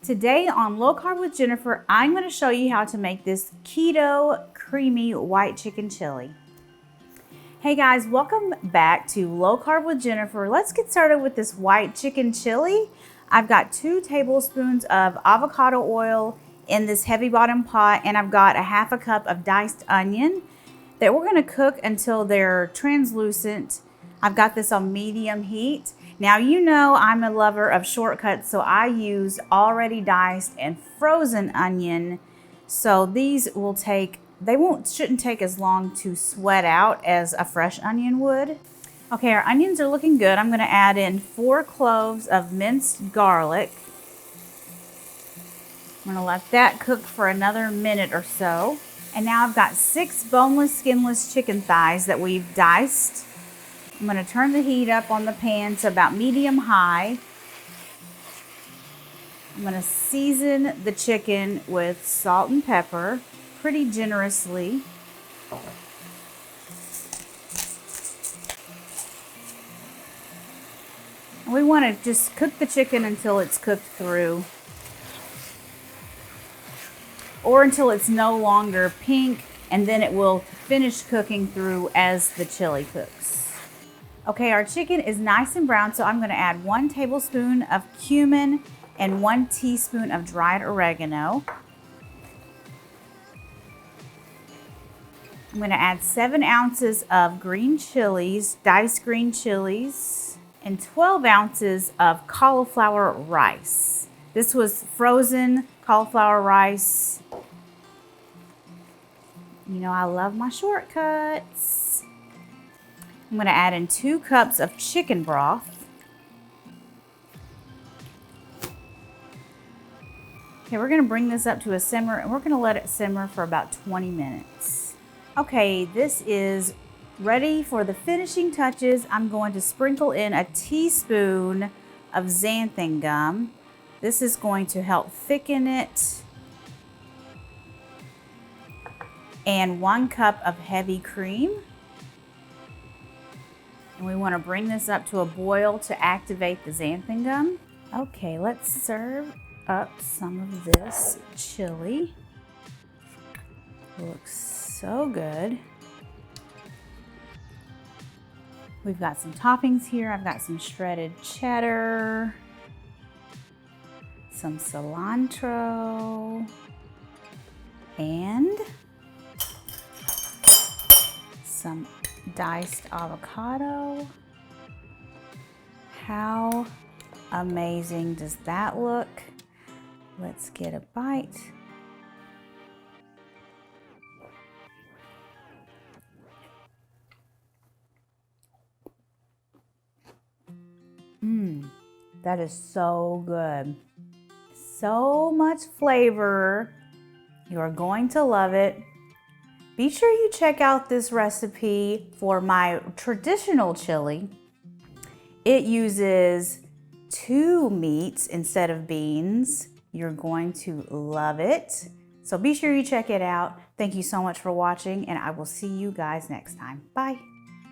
Today on Low Carb with Jennifer, I'm going to show you how to make this keto creamy white chicken chili. Hey guys, welcome back to Low Carb with Jennifer. Let's get started with this white chicken chili. I've got 2 tablespoons of avocado oil in this heavy bottom pot, and I've got a half a cup of diced onion that we're going to cook until they're translucent. I've got this on medium heat. Now you know I'm a lover of shortcuts, so I use already diced and frozen onion. So these will shouldn't take as long to sweat out as a fresh onion would. Okay, our onions are looking good. I'm gonna add in 4 cloves of minced garlic. I'm gonna let that cook for another minute or so. And now I've got 6 boneless, skinless chicken thighs that we've diced. I'm going to turn the heat up on the pan to about medium-high. I'm going to season the chicken with salt and pepper pretty generously. And we want to just cook the chicken until it's cooked through, or until it's no longer pink, and then it will finish cooking through as the chili cooks. Okay, our chicken is nice and brown, so I'm going to add 1 tablespoon of cumin and 1 teaspoon of dried oregano. I'm going to add 7 ounces of green chilies, diced green chilies, and 12 ounces of cauliflower rice. This was frozen cauliflower rice. You know I love my shortcuts. I'm going to add in 2 cups of chicken broth. Okay, we're going to bring this up to a simmer, and we're going to let it simmer for about 20 minutes. Okay, this is ready for the finishing touches. I'm going to sprinkle in a teaspoon of xanthan gum. This is going to help thicken it. And 1 cup of heavy cream. And we want to bring this up to a boil to activate the xanthan gum. Okay, let's serve up some of this chili. Looks so good. We've got some toppings here. I've got some shredded cheddar, some cilantro, and some diced avocado. How amazing does that look? Let's get a bite. That is so good. So much flavor. You are going to love it. Be sure you check out this recipe for my traditional chili. It uses 2 meats instead of beans. You're going to love it. So be sure you check it out. Thank you so much for watching, and I will see you guys next time. Bye.